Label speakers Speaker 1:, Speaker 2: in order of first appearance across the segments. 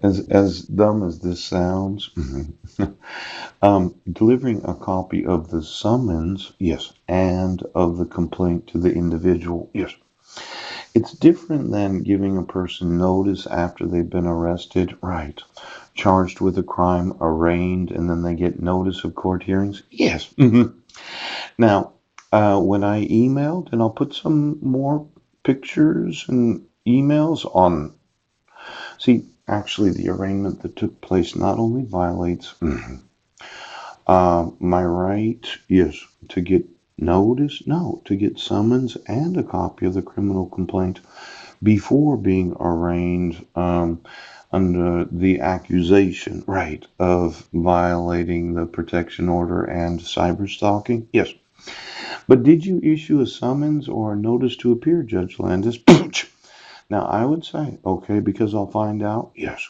Speaker 1: as dumb as this sounds, delivering a copy of the summons, yes, and of the complaint to the individual, yes. It's different than giving a person notice after they've been arrested, right? Charged with a crime, arraigned, and then they get notice of court hearings. Yes. Now, when I emailed, and I'll put some more pictures and emails on. See, actually, the arraignment that took place not only violates my right, yes, to get notice, no, to get summons and a copy of the criminal complaint before being arraigned under the accusation, right, of violating the protection order and cyber stalking. Yes. But did you issue a summons or a notice to appear, Judge Landis? Now, I would say, okay, because I'll find out. Yes.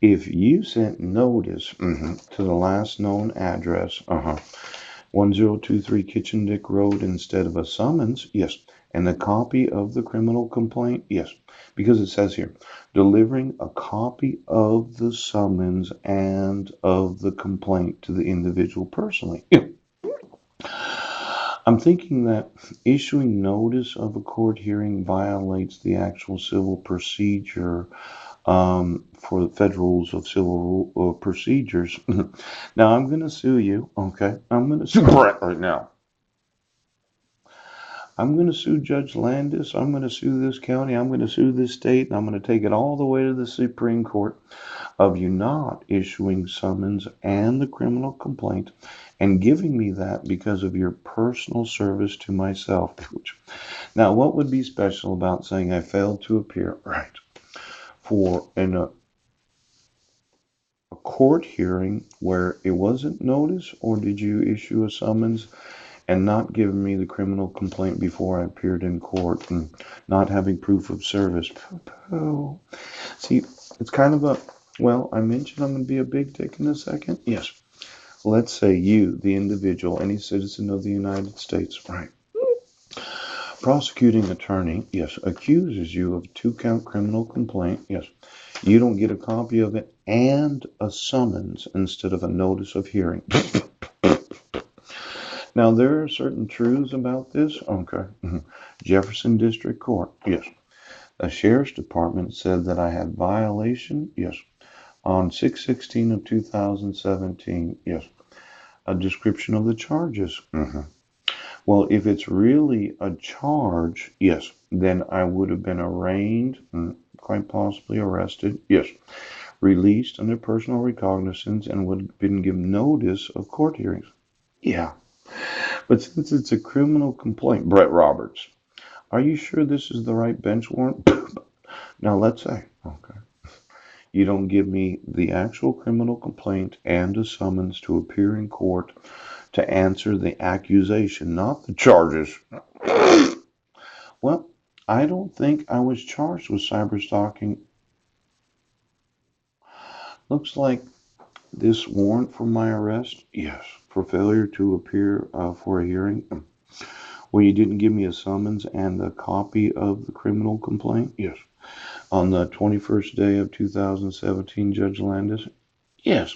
Speaker 1: If you sent notice to the last known address, 1023 Kitchen Dick Road instead of a summons, yes, and a copy of the criminal complaint, yes, because it says here, delivering a copy of the summons and of the complaint to the individual personally. Yeah. I'm thinking that issuing notice of a court hearing violates the actual civil procedure for the Federal Rules of Civil Procedures. Now I'm going to sue you. Okay, I'm going to sue Brett right now. I'm going to sue Judge Landis. I'm going to sue this county. I'm going to sue this state, and I'm going to take it all the way to the Supreme Court of you not issuing summons and the criminal complaint and giving me that because of your personal service to myself. Now, what would be special about saying I failed to appear? Right. For a court hearing where it wasn't notice, or did you issue a summons and not give me the criminal complaint before I appeared in court and not having proof of service? Oh, see, it's kind of a, well, I mentioned I'm going to be a big dick in a second. Yes. Let's say you, the individual, any citizen of the United States, right? Prosecuting attorney, yes, accuses you of a 2-count criminal complaint, yes. You don't get a copy of it and a summons instead of a notice of hearing. Now, there are certain truths about this. Okay. Jefferson District Court, yes. The Sheriff's Department said that I had violation, yes. On 6/16 of 2017, yes. A description of the charges. Well, if it's really a charge, yes, then I would have been arraigned, quite possibly arrested, yes, released under personal recognizance, and would have been given notice of court hearings. Yeah. But since it's a criminal complaint, Brett Roberts, are you sure this is the right bench warrant? Now, let's say, okay, you don't give me the actual criminal complaint and a summons to appear in court to answer the accusation, not the charges. Well, I don't think I was charged with cyber stalking. Looks like this warrant for my arrest, yes, for failure to appear for a hearing. Well, you didn't give me a summons and a copy of the criminal complaint, yes. On the 21st day of 2017, Judge Landis, yes,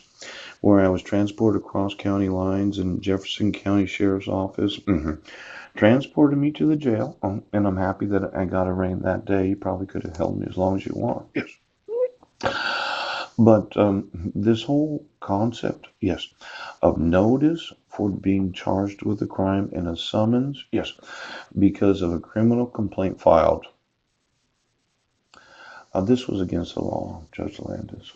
Speaker 1: where I was transported across county lines in Jefferson County Sheriff's Office. Transported me to the jail, and I'm happy that I got arraigned that day. You probably could have held me as long as you want. Yes. But this whole concept, yes, of notice for being charged with a crime and a summons, yes, because of a criminal complaint filed. This was against the law, Judge Landis.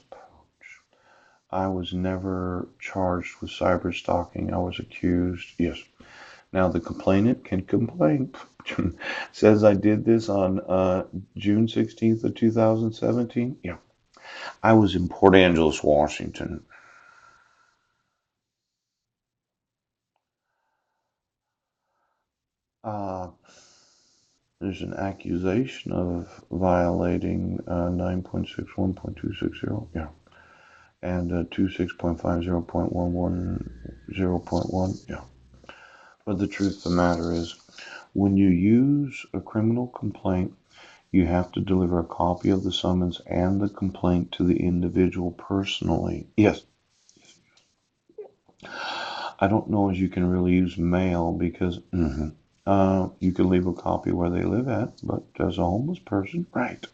Speaker 1: I was never charged with cyber stalking. I was accused, yes. Now the complainant can complain. Says I did this on June 16th of 2017. Yeah. I was in Port Angeles, Washington. Uh, there's an accusation of violating 9.61.260. Yeah. And 26.50.110.1. Yeah. But the truth of the matter is, when you use a criminal complaint, You have to deliver a copy of the summons and the complaint to the individual personally. Yes. I don't know if you can really use mail because you can leave a copy where they live at, but as a homeless person, right.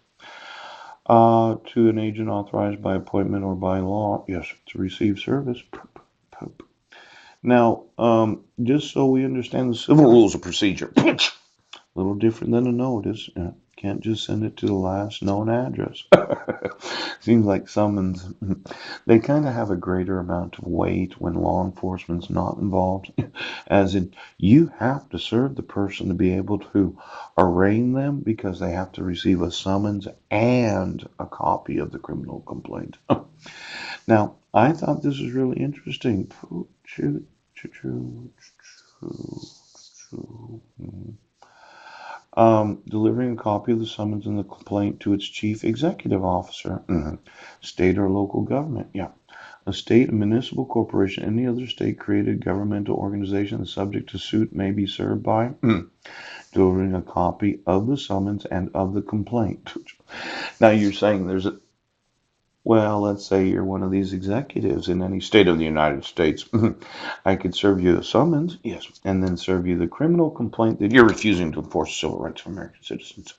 Speaker 1: To an agent authorized by appointment or by law, yes, to receive service. Now, just so we understand the civil rules of procedure, a little different than a notice. Can't just send it to the last known address. Seems like summons, they kind of have a greater amount of weight when law enforcement's not involved. As in, you have to serve the person to be able to arraign them because they have to receive a summons and a copy of the criminal complaint. Now, I thought this was really interesting. Delivering a copy of the summons and the complaint to its chief executive officer, state or local government, yeah. A state, a municipal corporation, any other state-created governmental organization that's subject to suit may be served by delivering a copy of the summons and of the complaint. Now you're saying there's a, well, let's say you're one of these executives in any state of the United States. I could serve you a summons, yes, and then serve you the criminal complaint that you're refusing to enforce civil rights of American citizens.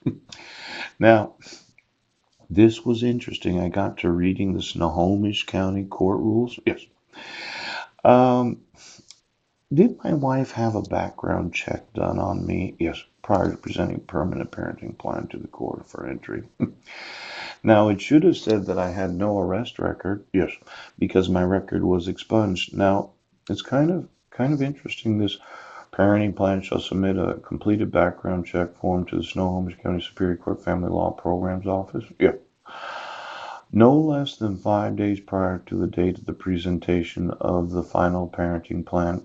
Speaker 1: Now, this was interesting. I got to reading the Snohomish County court rules. Yes. Did my wife have a background check done on me? Yes, prior to presenting a permanent parenting plan to the court for entry. Now, it should have said that I had no arrest record. Yes, because my record was expunged. Now, it's kind of interesting. This parenting plan shall submit a completed background check form to the Snohomish County Superior Court Family Law Programs Office. Yeah. No less than 5 days prior to the date of the presentation of the final parenting plan.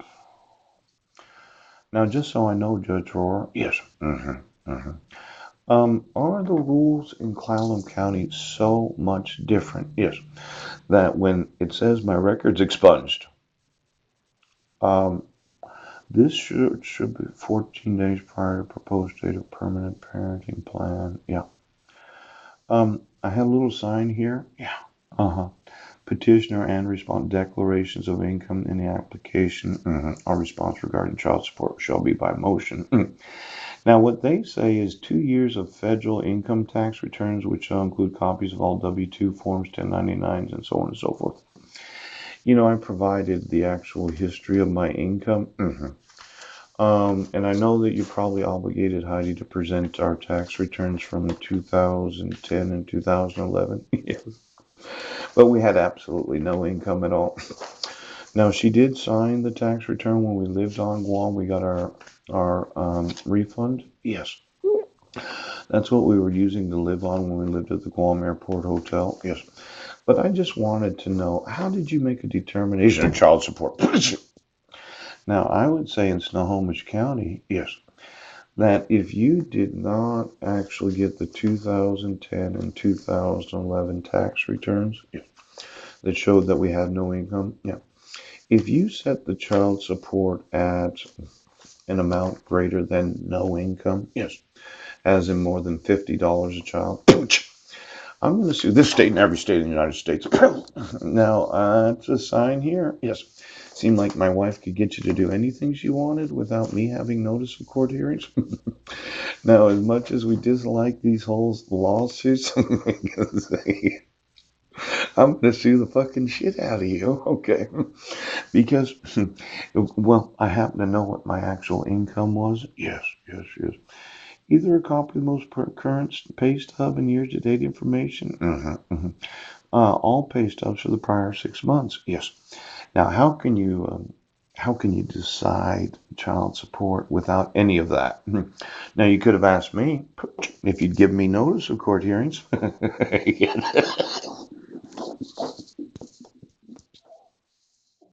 Speaker 1: Now, just so I know, Judge Rohr, yes. Are the rules in Clallam County so much different? Yes. That when it says my record's expunged, this should be 14 days prior to proposed date of permanent parenting plan. Yeah. I have a little sign here. Yeah. Petitioner and response declarations of income in the application. Our response regarding child support shall be by motion. Now, what they say is 2 years of federal income tax returns, which shall include copies of all W-2 forms, 1099s, and so on and so forth. You know, I provided the actual history of my income. And I know that you probably obligated Heidi to present our tax returns from 2010 and 2011. Yes. But we had absolutely no income at all. Now, she did sign the tax return when we lived on Guam. We got our refund. Yes. That's what we were using to live on when we lived at the Guam Airport Hotel. Yes. But I just wanted to know, how did you make a determination of child support? Now, I would say in Snohomish County, yes, that if you did not actually get the 2010 and 2011 tax returns, yes, that showed that we had no income, yeah. If you set the child support at an amount greater than no income, yes, as in more than $50 a child, I'm going to sue this state and every state in the United States. Now, it's a sign here. Yes. Seemed like my wife could get you to do anything she wanted without me having notice of court hearings. Now, as much as we dislike these whole lawsuits, I'm going to sue the fucking shit out of you. Okay. Because, well, I happen to know what my actual income was. Yes. Either a copy of the most current pay stub and year-to-date information. All pay stubs for the prior 6 months. Yes. Now, how can you decide child support without any of that? Now, you could have asked me if you'd give me notice of court hearings.